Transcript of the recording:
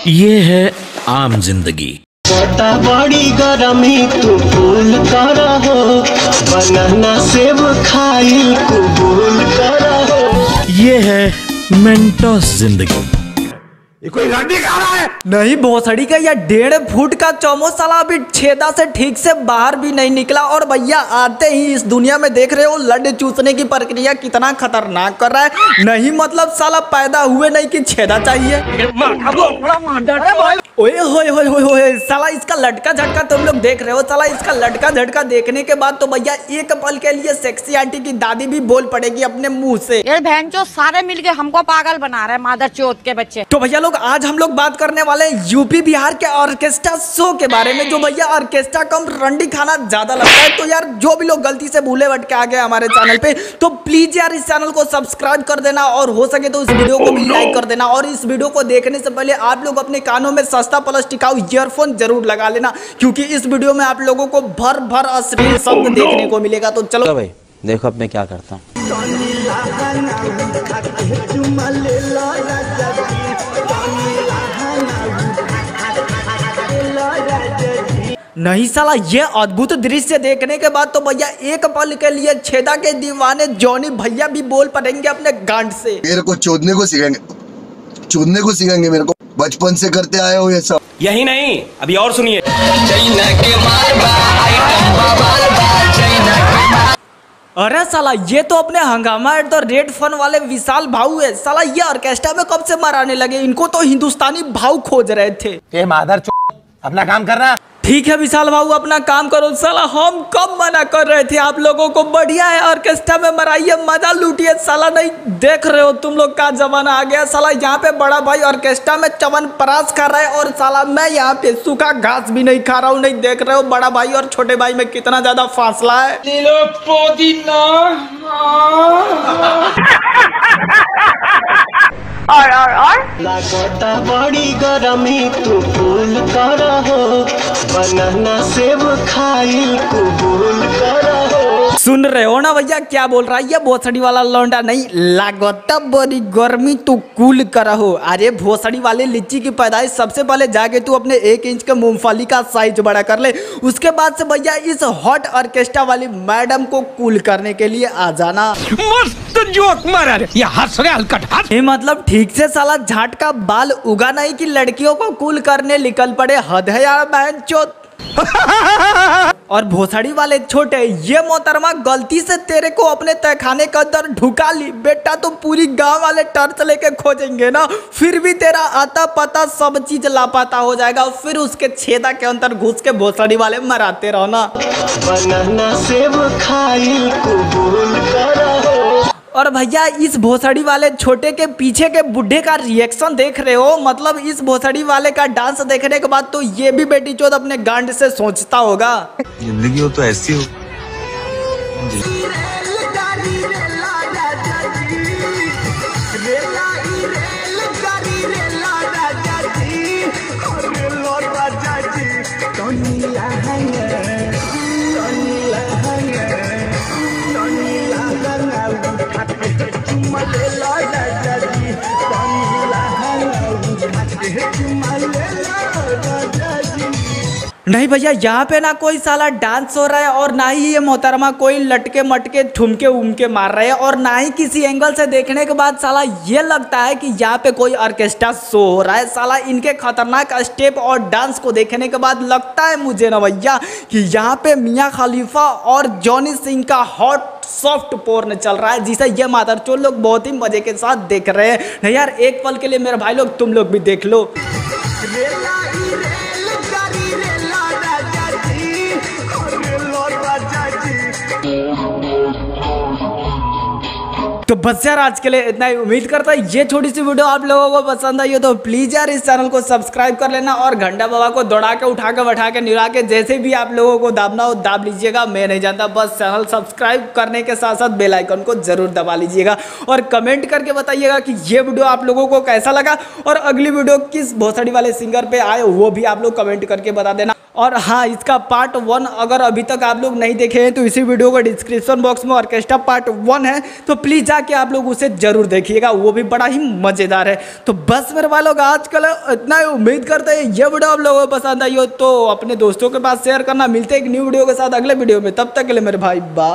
ये है आम जिंदगी। छोटा बड़ी गरमी तू फूल कर हो, बनाना सेब खाइल कबूल कर हो। ये है मेंटोस जिंदगी। ये कोई लड़ने का रहा है नहीं, भोसड़ी का या 1.5 फुट का चौमो साला अभी छेदा से ठीक से बाहर भी नहीं निकला। और भैया आते ही इस दुनिया में देख रहे हो लड्डू चूसने की प्रक्रिया कितना खतरनाक कर रहा है। नहीं मतलब साला पैदा हुए नहीं कि छेदा चाहिए। ओए होए होए होए होए, साला इसका लटका झटका तुम लोग देख रहे हो। साला इसका लटका झटका देखने के बाद तो भैया एक पल के लिए सेक्सी आंटी की दादी भी बोल पड़ेगी अपने मुंह से। ये बहनचोद सारे मिलके हमको पागल बना रहे हैं, मादर चोद के बच्चे। तो भैया आज हम लोग बात करने वाले हैं यूपी बिहार के ऑर्केस्ट्रा शो के बारे में। जो भैया ऑर्केस्ट्रा कम रंडी खाना ज्यादा लगता है। तो यार जो भी लोग गलती से भूले भटके आ गए हमारे चैनल पे, तो प्लीज यार इस चैनल को सब्सक्राइब कर देना और हो सके तो इस वीडियो को भी लाइक कर देना। और इस वीडियो को देखने से पहले आप लोग अपने कानों में सस्ता प्लस टिकाऊ ईयरफोन जरूर लगा लेना, क्योंकि इस वीडियो में आप लोगों को भर भर अश्लील शब्द देखने को मिलेगा। तो चलो भाई देखो अब मैं क्या करता हूँ। नहीं साला ये अद्भुत दृश्य देखने के बाद तो भैया एक पल के लिए छेदा के दीवाने जॉनी भैया भी बोल पड़ेंगे अपने गांड से। मेरे को चोदने को सिखाएंगे मेरे को, बचपन से करते आए हो ये सब। यही नहीं, अभी और सुनिए। अरे साला ये तो अपने हंगामा एट द रेड फन वाले विशाल भाऊ है। साला ये ऑर्केस्ट्रा में कब से मराने लगे, इनको तो हिंदुस्तानी भाव खोज रहे थे। ये मादर चोद अपना काम कर रहा। ठीक है विशाल भाऊ अपना काम करो। साला हम कब मना कर रहे थे आप लोगों को। बढ़िया है ऑर्केस्ट्रा में मराइए, मजा लूटिए। साला नहीं देख रहे हो तुम लोग का जमाना आ गया। साला यहाँ पे बड़ा भाई ऑर्केस्ट्रा में च्यवनप्राश खा रहा है और साला मैं यहाँ पे सूखा घास भी नहीं खा रहा हूँ। नहीं देख रहे हो बड़ा भाई और छोटे भाई में कितना ज्यादा फासला है। छोटा बड़ी गरमी तू फूल कर हो, बनाना सेब खाइल कबूल कर हो। सुन रहे हो ना भैया क्या बोल रहा है ये भोसड़ी वाला लौंडा। नहीं लागत बड़ी गर्मी तू कूल करहो। अरे भोसड़ी वाले लिच्ची की पैदाइश सबसे पहले जाके तू अपने 1 इंच के मूंगफली का साइज बड़ा कर ले। उसके बाद से भैया इस हॉट ऑर्केस्ट्रा वाली मैडम को कूल करने के लिए आ जाना। मस्त जोक मारा रे, ये हंस रहे हलकट हंस। ये मतलब ठीक से साला झाट का बाल उगा नहीं कि लड़कियों को कूल करने निकल पड़े। हद है यार बहनचोद। और भोसड़ी वाले छोटे, ये मोहतरमा गलती से तेरे को अपने तहखाने के अंदर ढुका ली बेटा तो पूरी गांव वाले टर्च लेके खोजेंगे ना, फिर भी तेरा आता पता सब चीज लापता हो जाएगा। फिर उसके छेदा के अंदर घुस के भोसड़ी वाले मराते रहो ना। बनाना सेब खाइल कबूल कर हो। और भैया इस भोसड़ी वाले छोटे के पीछे के बुढ़े का रिएक्शन देख रहे हो। मतलब इस भोसड़ी वाले का डांस देखने के बाद तो ये भी बेटी चोद अपने गांड से सोचता होगा जिंदगी हो तो ऐसी हो। नहीं भैया यहाँ पे ना कोई साला डांस हो रहा है और ना ही ये मोहतरमा कोई लटके मटके ठुमके उमके मार रहे हैं और ना ही किसी एंगल से देखने के बाद साला ये लगता है कि यहाँ पे कोई ऑर्केस्ट्रा शो हो रहा है। साला इनके खतरनाक स्टेप और डांस को देखने के बाद लगता है मुझे ना भैया कि यहाँ पे मियाँ खलीफा और जॉनी सिंह का हॉट सॉफ्ट पोर्न चल रहा है, जिसे ये मादरचोद लोग बहुत ही मजे के साथ देख रहे हैं। नहीं यार एक पल के लिए मेरे भाई लोग तुम लोग भी देख लो। तो बस यार आज के लिए इतना ही। उम्मीद करता है ये छोटी सी वीडियो आप लोगों को पसंद आई हो तो प्लीज यार इस चैनल को सब्सक्राइब कर लेना और घंटा बाबा को दौड़ा के उठा के बैठा के निरा के जैसे भी आप लोगों को दाबना हो दाब लीजिएगा। मैं नहीं जानता, बस चैनल सब्सक्राइब करने के साथ साथ बेल आइकन को जरूर दबा लीजिएगा और कमेंट करके बताइएगा कि ये वीडियो आप लोगों को कैसा लगा और अगली वीडियो किस भोसड़ी वाले सिंगर पे आए वो भी आप लोग कमेंट करके बता देना। और हाँ, इसका पार्ट 1 अगर अभी तक आप लोग नहीं देखे हैं तो इसी वीडियो का डिस्क्रिप्शन बॉक्स में ऑर्केस्ट्रा पार्ट 1 है, तो प्लीज़ जाके आप लोग उसे जरूर देखिएगा, वो भी बड़ा ही मज़ेदार है। तो बस मेरे वालों का आजकल इतना ही, उम्मीद करते हैं ये वीडियो आप लोगों को पसंद आई हो तो अपने दोस्तों के पास शेयर करना। मिलते हैं एक न्यू वीडियो के साथ अगले वीडियो में, तब तक के लिए मेरे भाई बाय।